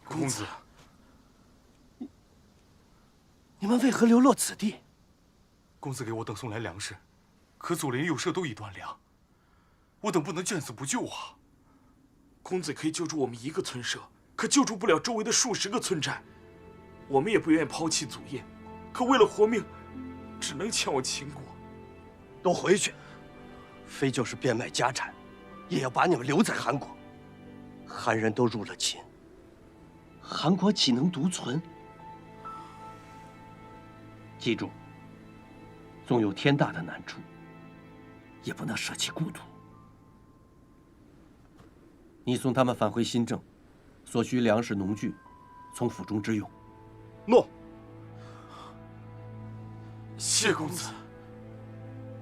公子，你们为何流落此地？公子给我等送来粮食，可左邻右舍都已断粮，我等不能见死不救啊！公子可以救助我们一个村舍，可救助不了周围的数十个村寨。我们也不愿意抛弃祖业，可为了活命，只能前往秦国。都回去，非就是变卖家产，也要把你们留在韩国。韩人都入了秦，韩国岂能独存？记住，纵有天大的难处，也不能舍弃故土。你送他们返回新郑，所需粮食农具，从府中支用。诺。谢公子。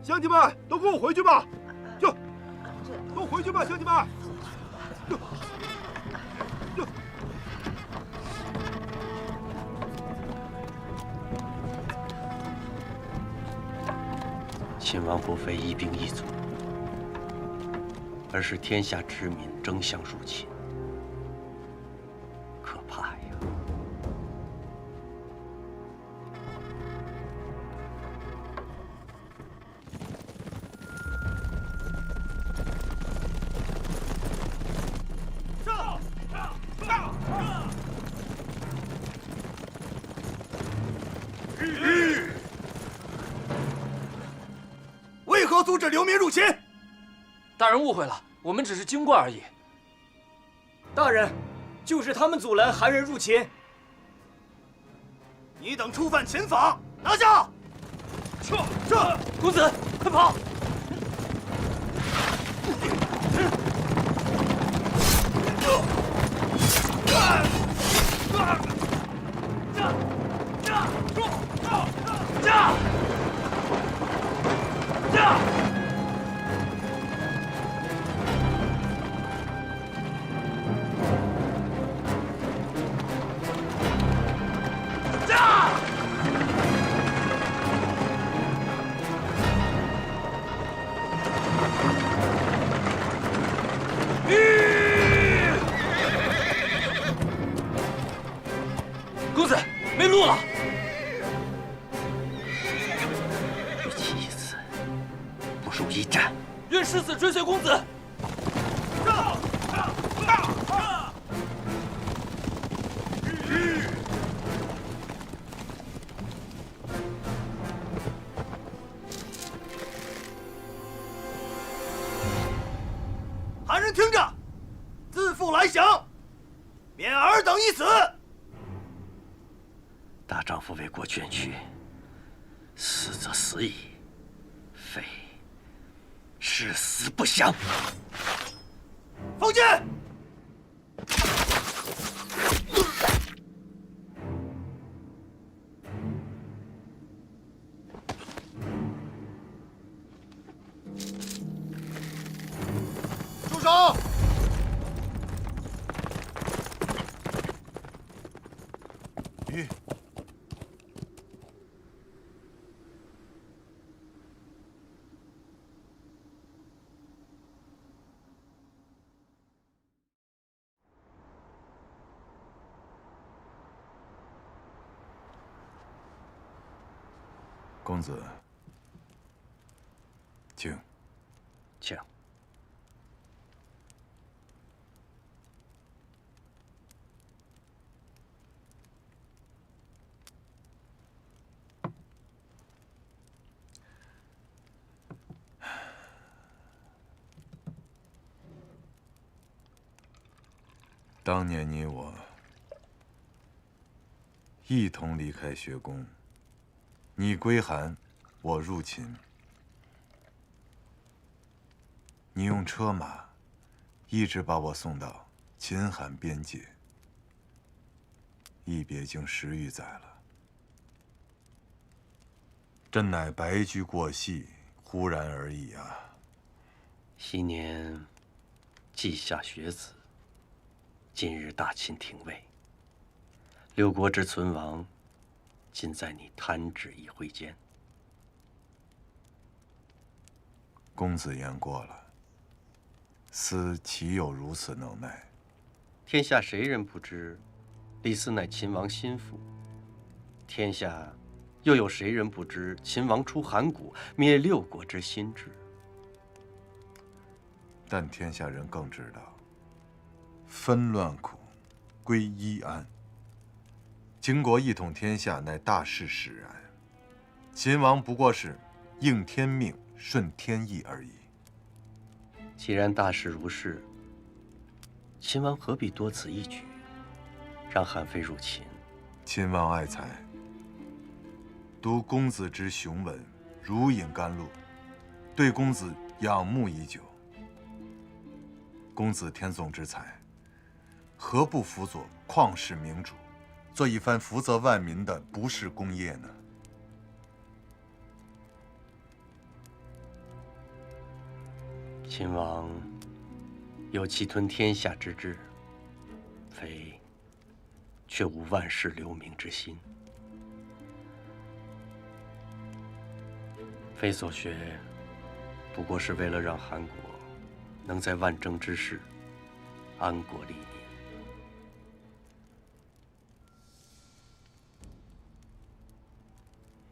乡亲们，都跟我回去吧！就，都回去吧，乡亲们！秦王不非一兵一卒，而是天下之民争相入侵，可怕呀！为何阻止流民入侵？大人误会了，我们只是经过而已。大人，就是他们阻拦韩人入秦。你等触犯秦法，拿下！是，公子，快跑！公子，没路了！与其一死，不如一战。愿誓死追随公子。韩人听着，自负来降，免尔等一死。大丈夫为国捐躯，死则死矣，非誓死不降。封建。住手！公子，请。请。当年你我一同离开学宫，你归韩，我入秦。你用车马一直把我送到秦韩边界，一别竟10余载了。朕乃白驹过隙，忽然而已啊！昔年稷下学子，今日大秦廷尉，六国之存亡，尽在你弹指一挥间。公子言过了，思岂有如此能耐？天下谁人不知，李斯乃秦王心腹，天下又有谁人不知秦王出函谷，灭六国之心志？但天下人更知道，纷乱苦，归一安。秦国一统天下，乃大势使然。秦王不过是应天命、顺天意而已。既然大势如是，秦王何必多此一举，让韩非入秦？秦王爱才，读公子之雄文，如饮甘露，对公子仰慕已久。公子天纵之才，何不辅佐旷世明主，做一番福泽万民的不世功业呢？秦王有气吞天下之志，非却无万世留名之心。非所学，不过是为了让韩国能在万争之世安国立民。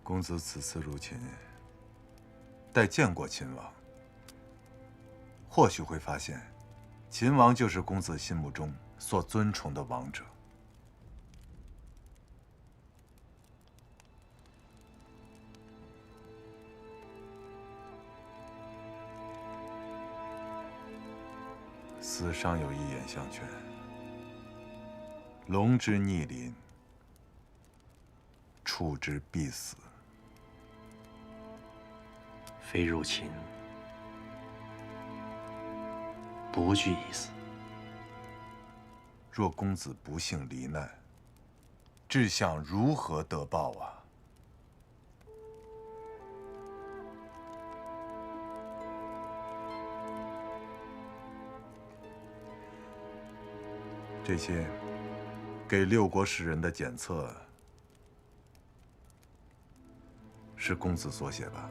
公子此次入秦，待见过秦王，或许会发现，秦王就是公子心目中所尊崇的王者。死上有一言相劝：龙之逆鳞，触之必死。非入秦，不惧一死。若公子不幸罹难，志向如何得报啊？这些给六国使人的检测，是公子所写吧？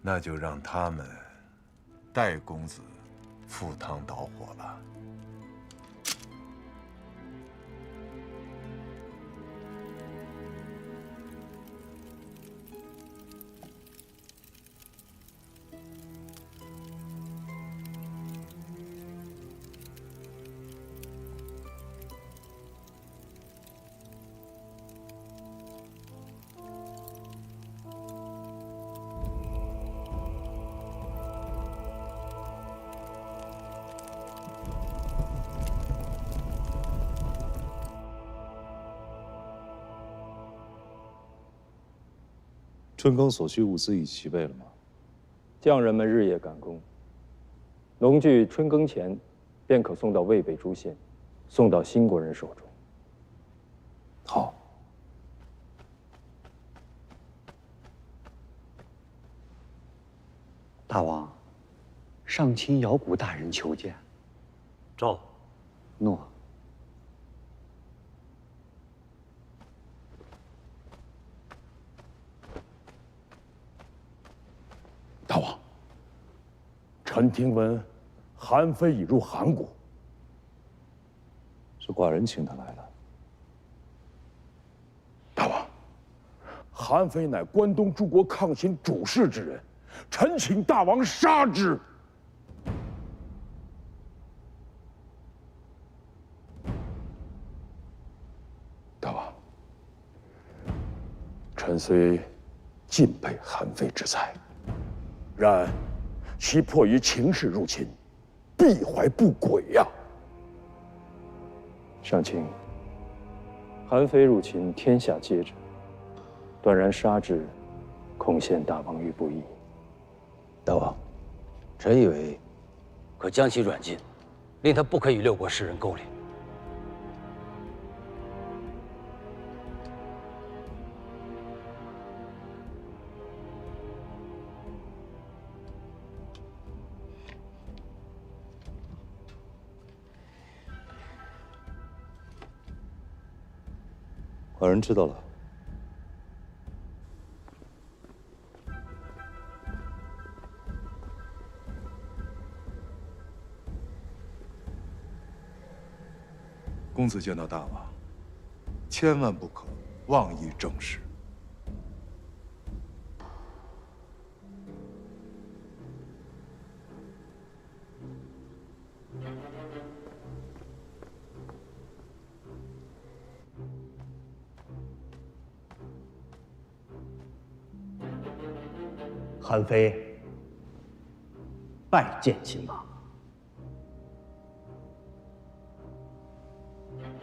那就让他们代公子赴汤蹈火吧。春耕所需物资已齐备了吗？匠人们日夜赶工，农具春耕前便可送到渭北诸县，送到新国人手中。好。大王，上卿瑶谷大人求见。召。诺。大王，臣听闻韩非已入韩国。是寡人请他来了。大王，韩非乃关东诸国抗秦主事之人，臣请大王杀之。大王，臣虽敬佩韩非之才，然其迫于情势入秦，必怀不轨呀。上卿，韩非入秦，天下皆知，断然杀之，恐陷大王于不义。大王，臣以为可将其软禁，令他不可与六国士人勾连。寡人知道了。公子见到大王，千万不可妄议政事。韩非拜见秦王。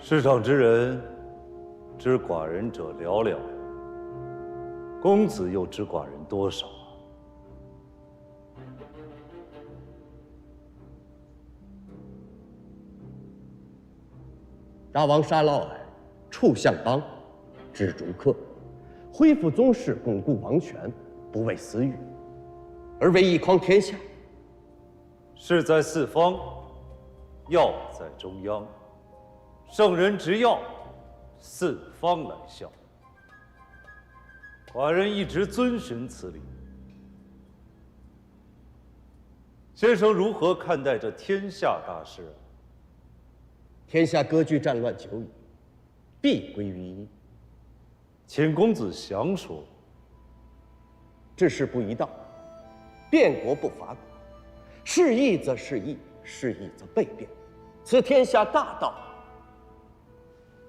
世上之人，知寡人者寥寥，公子又知寡人多少？大王杀嫪毐，处相邦，治逐客，恢复宗室，巩固王权，不为私欲，而为一匡天下。事在四方，要在中央。圣人执要，四方来效。寡人一直遵循此理。先生如何看待这天下大事？天下割据战乱久矣，必归于一。请公子详说。治世不一道，变国不伐国，是义则是义，是义则备变，此天下大道。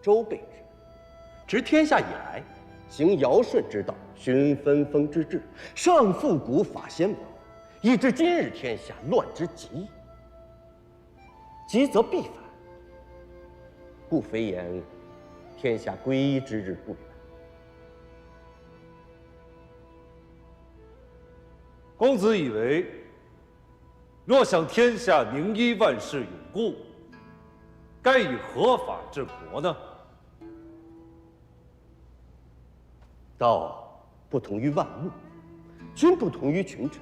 周备之，执天下以来，行尧舜之道，循分封之制，上复古法先王，以致今日天下乱之极。极则必反，故非言天下归一之日不远。公子以为，若想天下宁一，万事永固，该以何法治国呢？道不同于万物，君不同于群臣，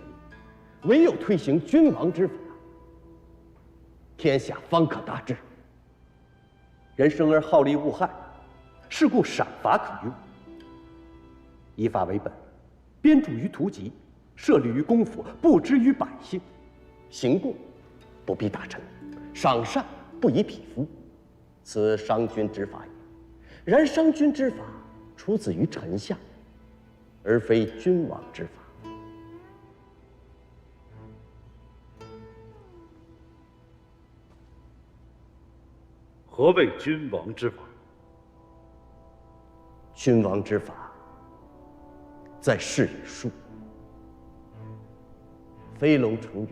唯有推行君王之法，天下方可大治。人生而好利恶害，是故赏罚可用。以法为本，编著于图籍，设立于公府，布置于百姓。行贡不必大臣，赏善不以匹夫，此商君之法也。然商君之法出自于臣下，而非君王之法。何谓君王之法？君王之法，在事与术。飞龙成云，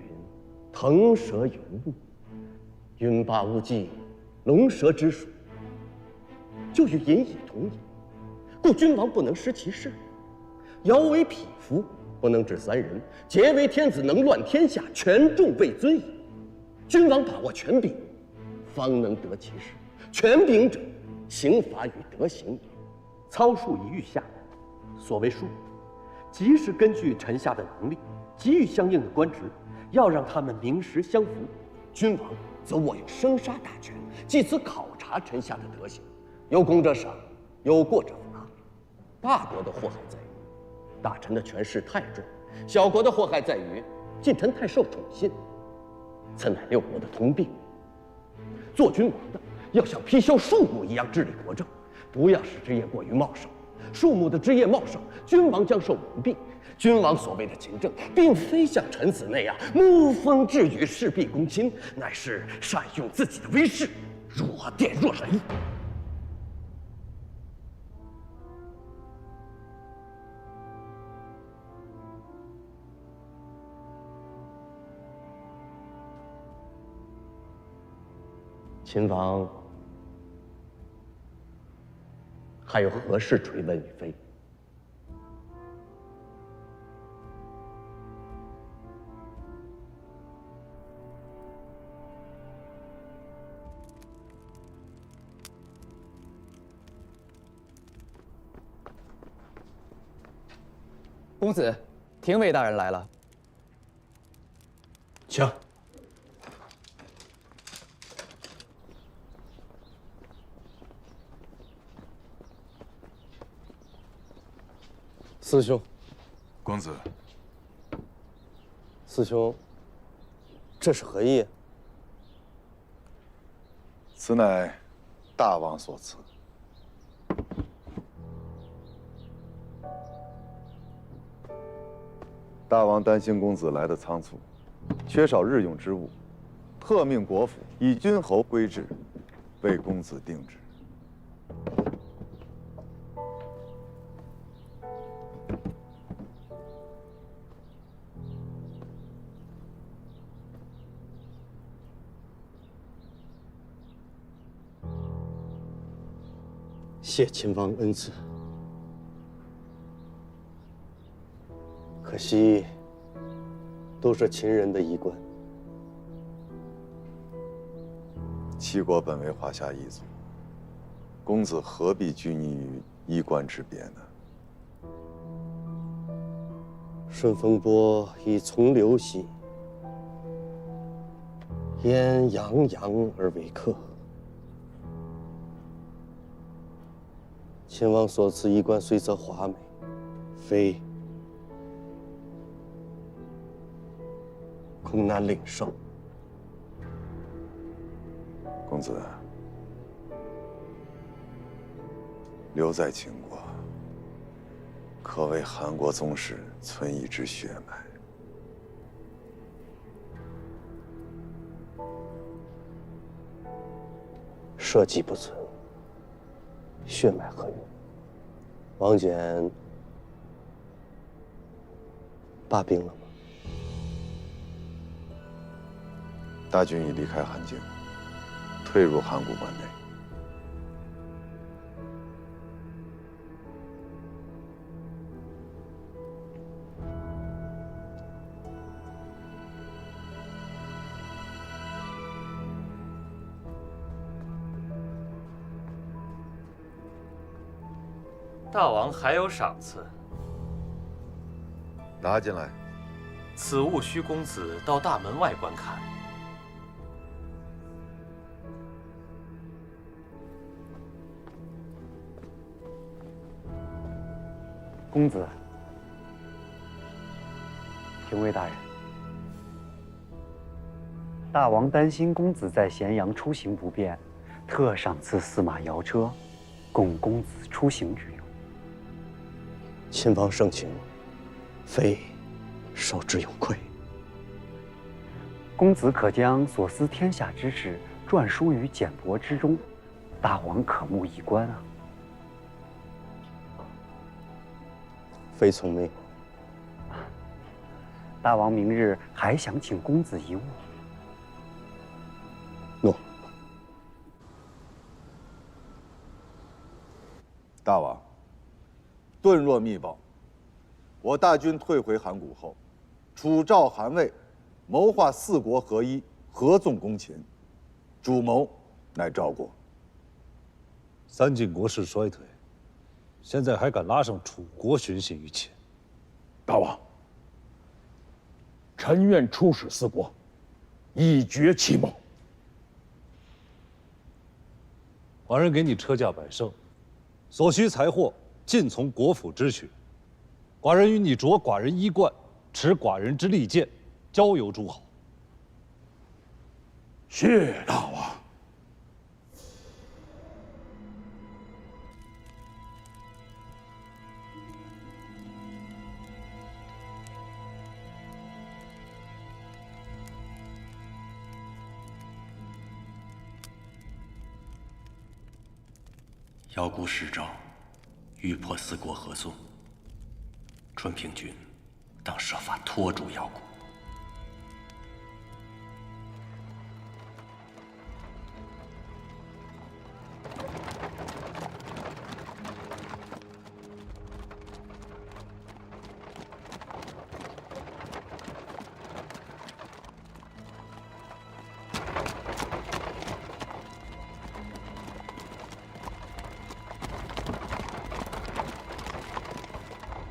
腾蛇游雾，云罢雾际，龙蛇之属，就与隐以同也。故君王不能失其事。尧为匹夫，不能治三人；桀为天子，能乱天下，权重位尊矣。君王把握权柄，方能得其事。权柄者，刑罚与德行也。操术以御下，所谓术，即是根据臣下的能力，给予相应的官职，要让他们名实相符。君王则握有生杀大权，借此考察臣下的德行，有功者赏，有过者罚。大国的祸害在于大臣的权势太重，小国的祸害在于近臣太受宠信。此乃六国的通病。做君王的要像劈削树木一样治理国政，不要使枝叶过于茂盛。树木的枝叶茂盛，君王将受蒙蔽。君王所谓的勤政，并非像臣子那样沐风治雨、事必躬亲，乃是善用自己的威势，弱电弱人。秦王还有何事追问与非？公子，廷尉大人来了。请。师兄，公子，师兄，这是何意？此乃大王所赐。大王担心公子来得仓促，缺少日用之物，特命国府以君侯规制为公子定制。谢秦王恩赐，可惜都是秦人的衣冠。齐国本为华夏一族，公子何必拘泥于衣冠之别呢？顺风波以从流兮，焉洋洋而为客。秦王所赐衣冠虽则华美，非恐难领受。公子留在秦国，可为韩国宗室存一支血脉。社稷不存，血脉何用？王翦罢兵了吗？大军已离开韩境，退入函谷关内。大王还有赏赐，拿进来。此物需公子到大门外观看。公子，廷尉大人，大王担心公子在咸阳出行不便，特赏赐4马摇车，供公子出行之用。秦王盛情，非受之有愧。公子可将所思天下之事篆书于简帛之中，大王可目以观啊。非从命。大王明日还想请公子一物。诺。大王，顿若密报，我大军退回函谷后，楚赵韩魏谋划4国合一，合纵攻秦，主谋乃赵国。三晋国势衰退，现在还敢拉上楚国寻衅于秦？大王，臣愿出使4国，以绝其谋。寡人给你车驾百乘，所需财货尽从国府支取。寡人与你着寡人衣冠，持寡人之利剑，交游诸侯。谢大王。遥顾使诏，欲破4国合纵。春平君当设法拖住遥顾。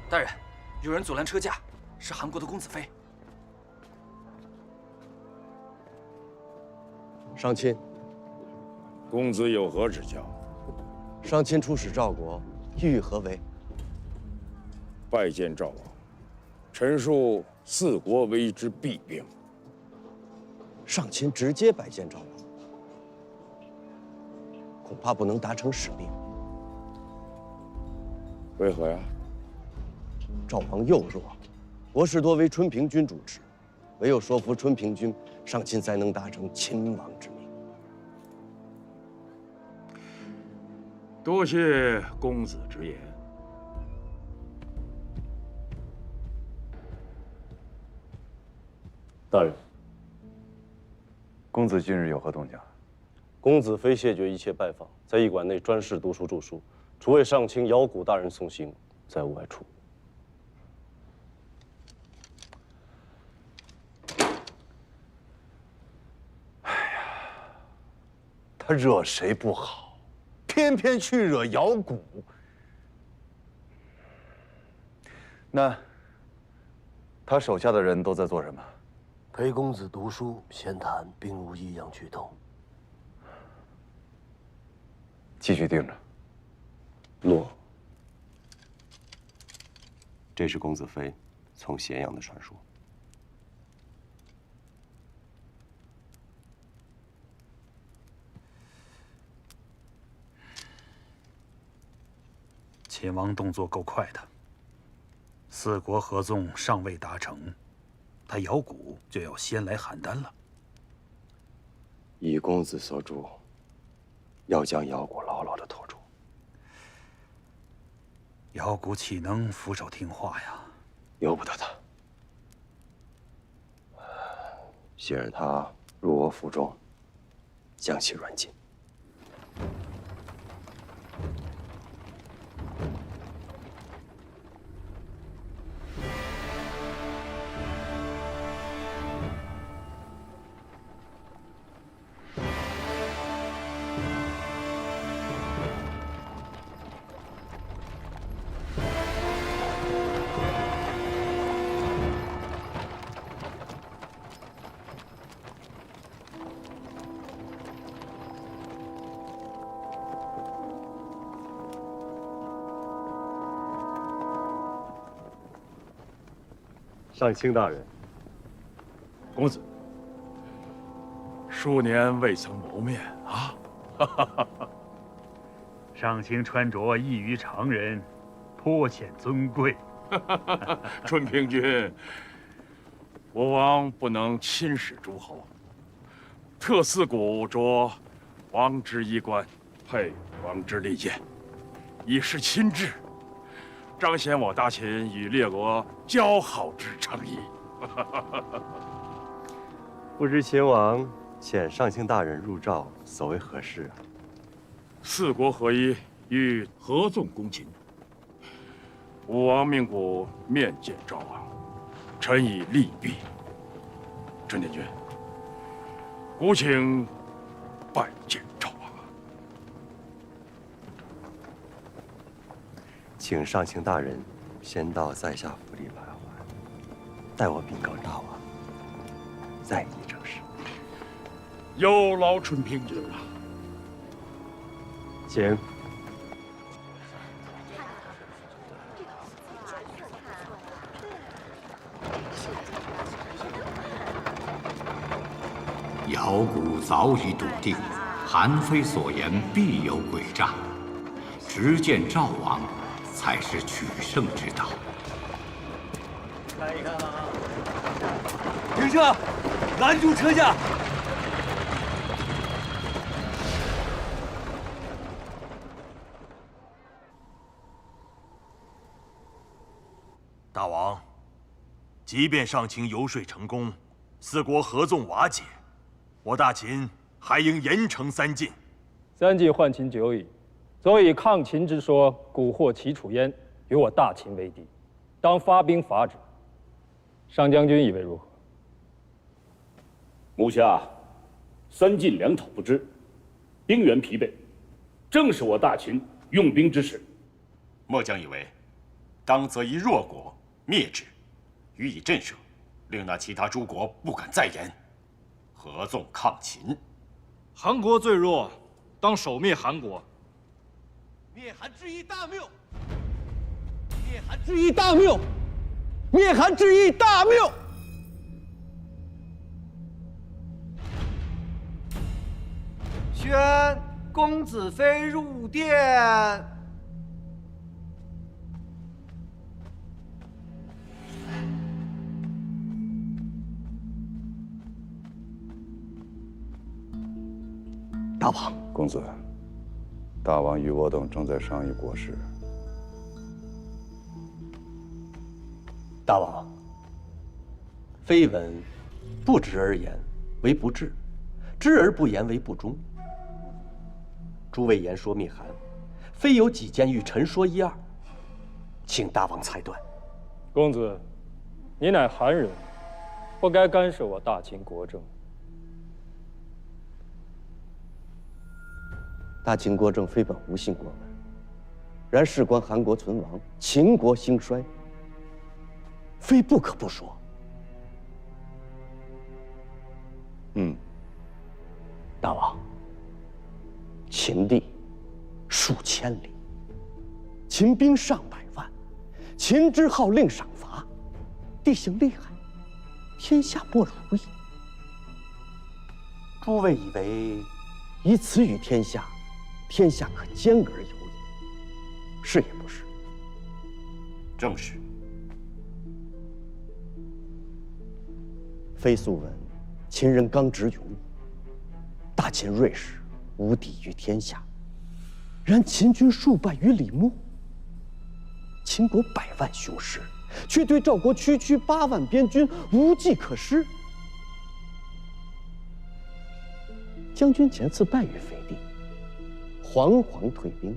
大人，有人阻拦车驾，是韩国的公子非。上卿，公子有何指教？上卿出使赵国，意欲何为？拜见赵王，陈述4国为之弊病。上卿直接拜见赵王，恐怕不能达成使命。为何呀？赵王又弱，国事多为春平君主持，唯有说服春平君，上卿才能达成秦王之命。多谢公子之言。大人，公子近日有何动静？公子非谢绝一切拜访，在驿馆内专事读书著书，除为上卿姚古大人送行，再无外出。他惹谁不好，偏偏去惹姚古。那他手下的人都在做什么？陪公子读书闲谈，并无异样举动。继续盯着。诺。这是公子非从咸阳的传说。秦王动作够快的，四国合纵尚未达成，他姚古就要先来邯郸了。依公子所著，要将姚古牢牢地拖住。姚古岂能俯首听话呀？由不得他。昔日他入我府中，将其软禁。上卿大人，公子，数年未曾谋面啊！上卿穿着异于常人，颇显尊贵。春平君，我王不能亲使诸侯，特赐古着王之衣冠，配王之利剑，以示亲至，彰显我大秦与列国交好之诚意。不知秦王遣上卿大人入赵，所为何事啊？四国合一，欲合纵攻秦。武王命古面见赵王，臣以利弊。春天君，古请拜见赵王。请上卿大人先到在下府里徘徊，待我禀告大王，再议正事。有劳春平君了。请。姚古早已笃定，韩非所言必有诡诈，直见赵王才是取胜之道。看一看啊！停车！拦住车驾！大王，即便上卿游说成功，四国合纵瓦解，我大秦还应严惩三晋。三晋换秦久矣，所以抗秦之说蛊惑齐楚燕，与我大秦为敌，当发兵伐之。上将军以为如何？目下三晋粮讨不支，兵源疲惫，正是我大秦用兵之时。末将以为，当择一弱国灭之，予以震慑，令那其他诸国不敢再言，合纵抗秦。韩国最弱，当首灭韩国。灭韩之一大谬！灭韩之一大谬！灭韩之一大谬！宣公子妃入殿。大王，公子，大王与我等正在商议国事。大王，非闻不知而言为不智，知而不言为不忠。诸位言说灭韩，非有几件与臣说一二，请大王裁断。公子，你乃韩人，不该干涉我大秦国政。大秦国政非本无信过问，然事关韩国存亡，秦国兴衰，非不可不说。大王，秦地数千里，秦兵上百万，秦之号令赏罚，地形厉害，天下莫如意。诸位以为以此与天下，天下可兼而有矣，是也不是？正是。非素闻秦人刚直勇武，大秦锐士无敌于天下。然秦军数败于李牧，秦国100万雄师，却对赵国区区8万边军无计可施。将军前次败于肥地，惶惶退兵，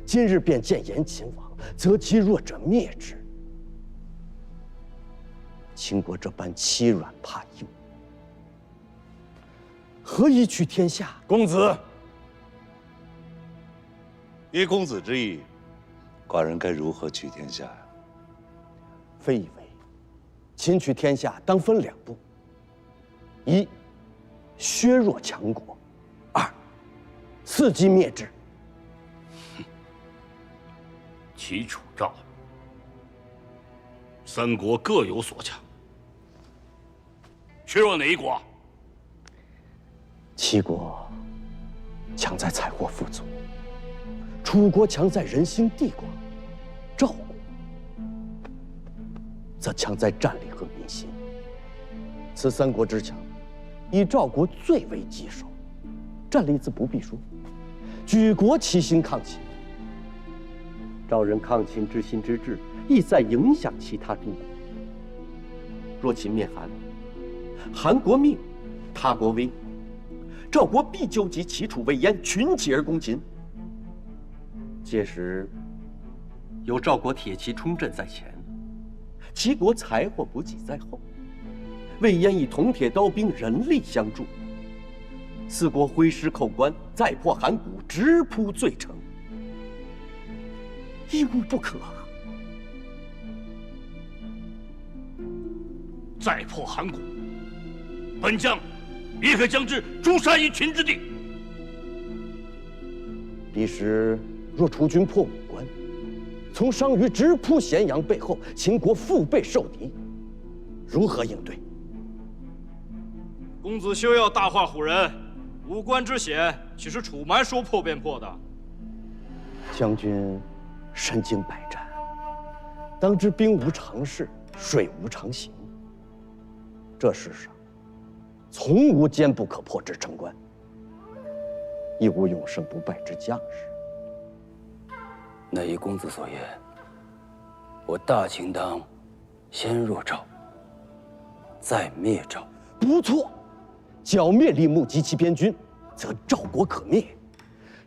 今日便见言秦王，则其弱者灭之。秦国这般欺软怕硬，何以取天下？公子，依公子之意，寡人该如何取天下呀？非以为秦取天下当分2步：一，削弱强国；二，伺机灭之。齐楚赵3国各有所强，削弱哪一国？齐国强在财货富足，楚国强在人心地广，赵国则强在战力和民心。此3国之强，以赵国最为棘手，战力自不必说，举国齐心抗秦。赵人抗秦之心之志，亦在影响其他诸国。若秦灭韩，韩国灭，他国危，赵国必纠集齐楚魏燕，群起而攻秦。届时，有赵国铁骑冲阵在前，齐国财货补给在后，魏燕以铜铁刀兵人力相助，4国挥师扣关，再破函谷，直扑罪城，一无不可。再破函谷，本将亦可将之诛杀于秦之地。彼时若楚军破武关，从商於直扑咸阳背后，秦国腹背受敌，如何应对？公子休要大话唬人，武关之险岂是楚蛮说破便破的？将军身经百战，当知兵无常势，水无常形。这世上从无坚不可破之城关，亦无永胜不败之将士。那依公子所言，我大秦当先弱赵，再灭赵。不错，剿灭李牧及其边军，则赵国可灭；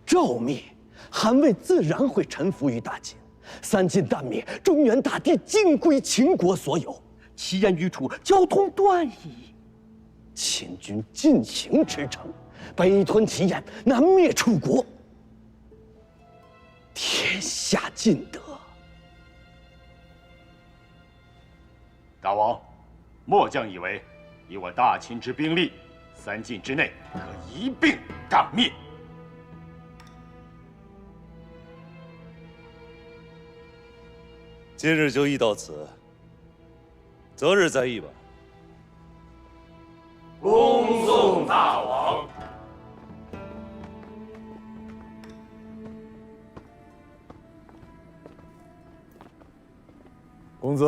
赵灭，韩魏自然会臣服于大秦。3晋大灭，中原大地尽归秦国所有，齐燕与楚交通断矣。秦军进行驰骋，北吞齐燕，南灭楚国，天下尽得。大王，末将以为，以我大秦之兵力，3晋之内可一并荡灭。今日就议到此，择日再议吧。恭送大王。公子，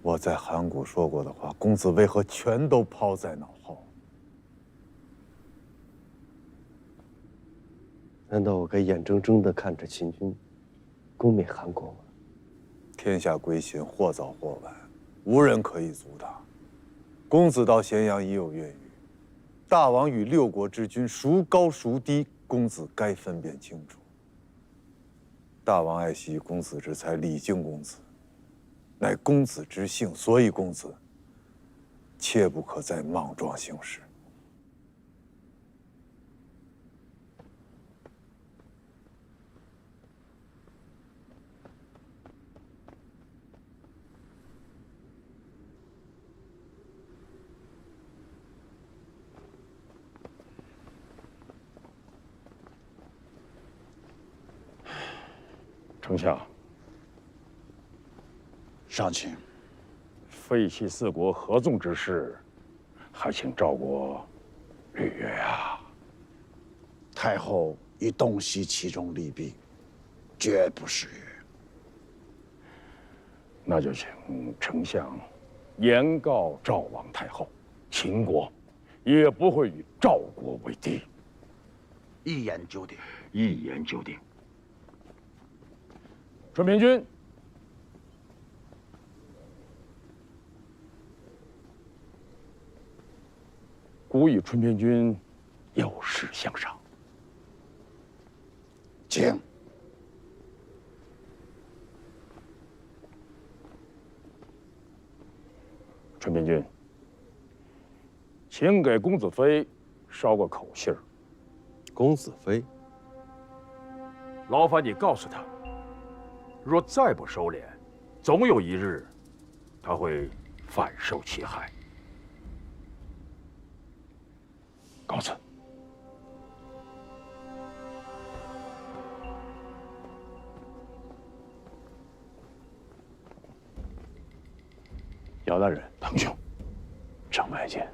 我在函谷说过的话，公子为何全都抛在脑后？难道我该眼睁睁地看着秦军攻灭韩国吗？天下归心，或早或晚，无人可以阻挡。公子到咸阳已有月余，大王与六国之君孰高孰低，公子该分辨清楚。大王爱惜公子之才，礼敬公子，乃公子之幸，所以公子切不可再莽撞行事。丞相，上卿，废弃四国合纵之事，还请赵国履约呀。太后已洞悉其中利弊，绝不失约。那就请丞相言告赵王太后，秦国也不会与赵国为敌。一言九鼎。一言九鼎。春平君，孤与春平君有事相商。请。春平君，请给公子非捎个口信儿。公子非，劳烦你告诉他。若再不收敛，总有一日，他会反受其害。告辞。姚大人，腾兄，城外见。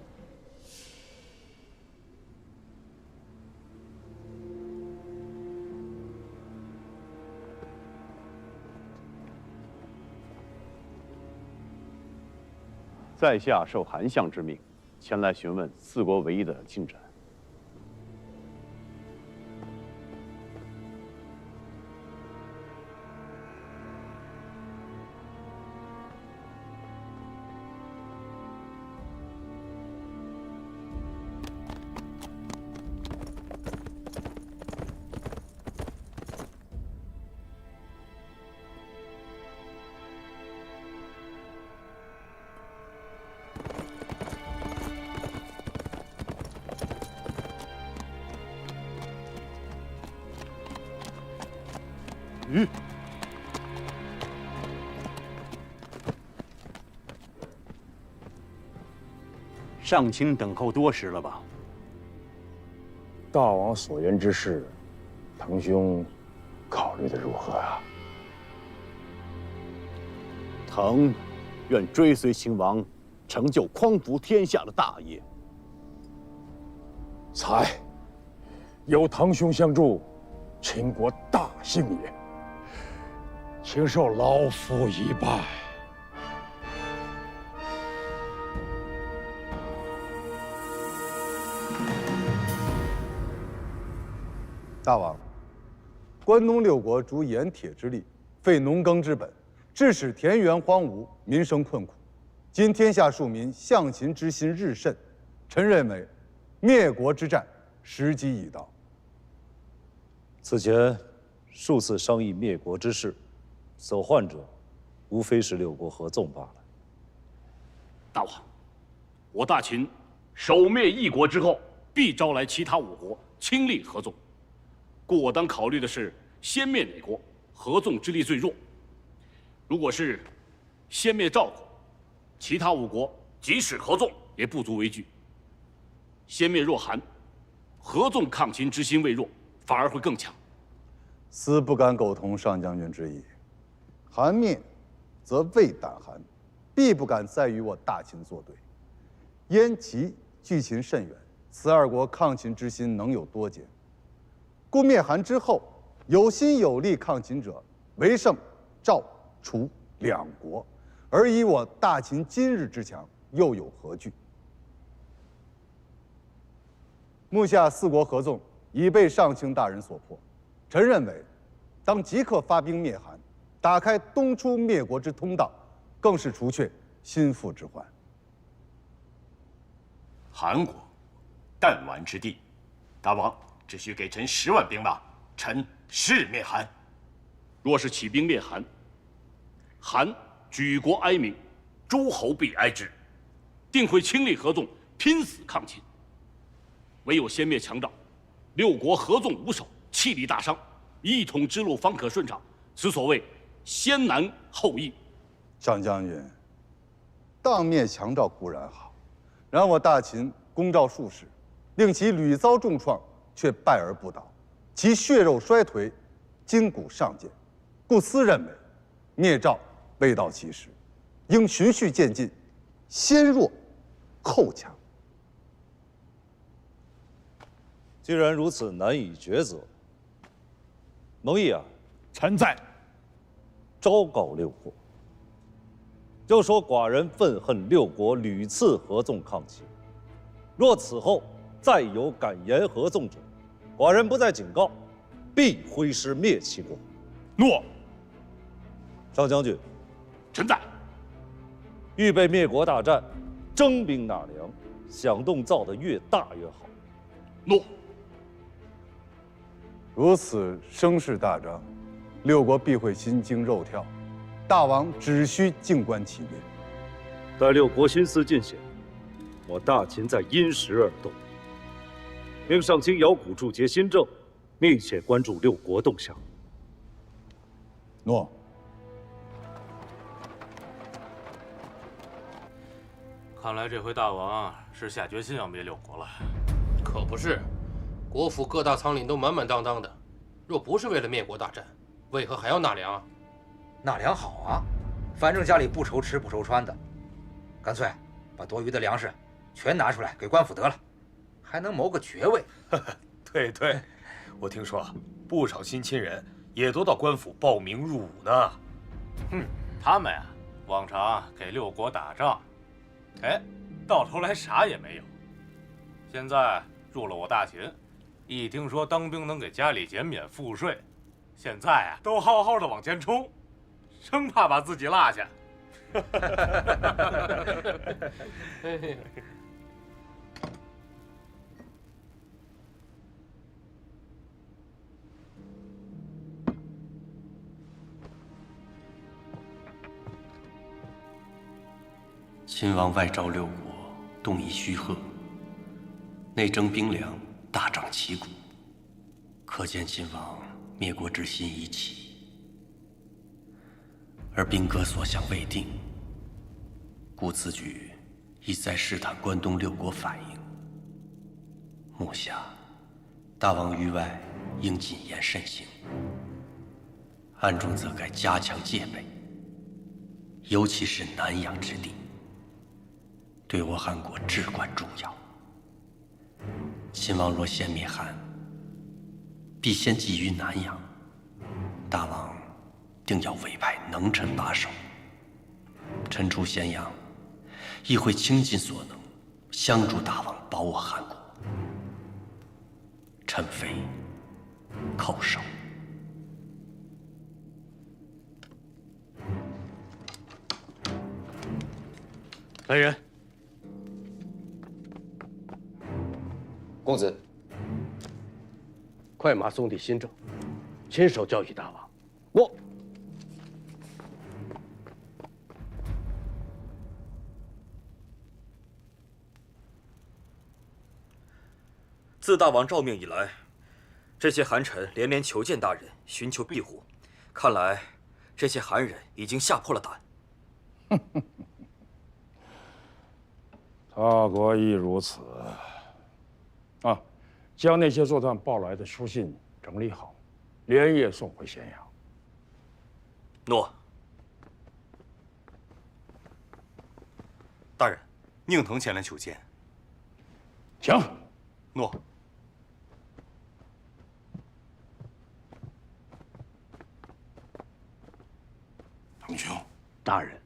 在下受韩相之命，前来询问四国为议的进展。上卿等候多时了吧？大王所言之事，腾兄考虑的如何啊？腾愿追随秦王，成就匡扶天下的大业。才，有腾兄相助，秦国大幸也。请受老夫一拜。大王，关东六国逐盐铁之力，废农耕之本，致使田园荒芜，民生困苦。今天下庶民向秦之心日甚，臣认为，灭国之战时机已到。此前数次商议灭国之事，所患者无非是六国合纵罢了。大王，我大秦守灭一国之后，必招来其他五国倾力合纵。故我当考虑的是先灭哪国，合纵之力最弱。如果是先灭赵国，其他五国即使合纵也不足为惧。先灭若韩，合纵抗秦之心未弱，反而会更强。斯不敢苟同上将军之意。韩灭，则魏胆寒，必不敢再与我大秦作对。燕齐距秦甚远，此二国抗秦之心能有多坚？故灭韩之后，有心有力抗秦者，唯剩赵、楚两国，而以我大秦今日之强，又有何惧？目下四国合纵已被上卿大人所破，臣认为，当即刻发兵灭韩，打开东出灭国之通道，更是除却心腹之患。韩国，弹丸之地，大王只需给臣10万兵马，臣誓灭韩。若是起兵灭韩，韩举国哀鸣，诸侯必哀之，定会倾力合纵，拼死抗秦。唯有先灭强赵，6国合纵无首，气力大伤，一统之路方可顺畅。此所谓先难后易。上将军，当灭强赵固然好，然我大秦攻赵数十，令其屡遭重创，却败而不倒，其血肉衰颓，筋骨尚健，故私认为，灭赵未到其时，应循序渐进，先弱后强。既然如此难以抉择，蒙毅啊，臣在。昭告6国，就说寡人愤恨6国屡次合纵抗秦，若此后再有敢言合纵者，寡人不再警告，必挥师灭其国。诺。上将军，臣在。预备灭国大战，征兵纳粮，响动造得越大越好。诺。如此声势大张，6国必会心惊肉跳，大王只需静观其变。待6国心思尽显，我大秦再因时而动。命上卿姚贾注结新政，密切关注6国动向。诺。看来这回大王是下决心要灭6国了。可不是，国府各大仓廪都满满当当的，若不是为了灭国大战，为何还要纳粮？纳粮好啊，反正家里不愁吃不愁穿的，干脆把多余的粮食全拿出来给官府得了，还能谋个爵位。对对，我听说不少新亲人也都到官府报名入伍呢。他们呀，往常给6国打仗，哎，到头来啥也没有。现在入了我大秦，一听说当兵能给家里减免赋税，现在啊都好好的往前冲，生怕把自己落下。秦王外召6国，动以虚贺，内征兵粮，大张旗鼓，可见秦王灭国之心已起。而兵戈所向未定，故此举已在试探关东6国反应。目下，大王于外应谨言慎行，暗中则该加强戒备，尤其是南阳之地，对我韩国至关重要。秦王若先灭韩，必先觊觎南阳，大王定要委派能臣把守。臣出咸阳，亦会倾尽所能，相助大王保我韩国。臣非叩首。来人。公子，快马送递新政，亲手交与大王。我自大王诏命以来，这些韩臣连连求见大人，寻求庇护。看来，这些韩人已经吓破了胆。他国亦如此。将那些作战报来的书信整理好，连夜送回咸阳。诺。大人，宁腾前来求见。请。诺。堂兄，大人，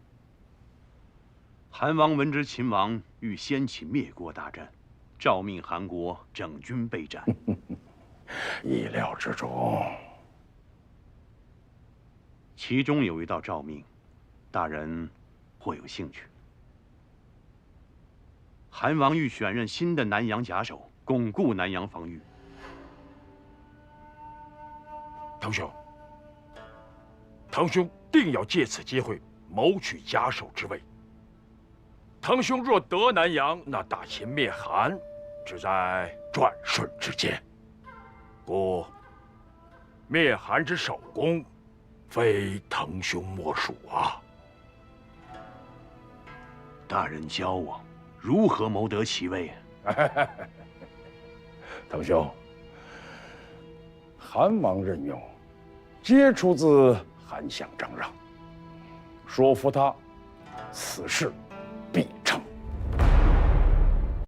韩王闻知秦王欲掀起灭国大战，诏命韩国整军备战。意料之中。其中有一道诏命，大人或有兴趣。韩王欲选任新的南阳甲首，巩固南阳防御。堂兄定要借此机会谋取甲首之位。堂兄若得南阳，那大秦灭韩，只在转瞬之间。故灭韩之首功，非堂兄莫属啊！大人教我如何谋得其位啊？堂兄，韩王任用，皆出自韩相张让，说服他此事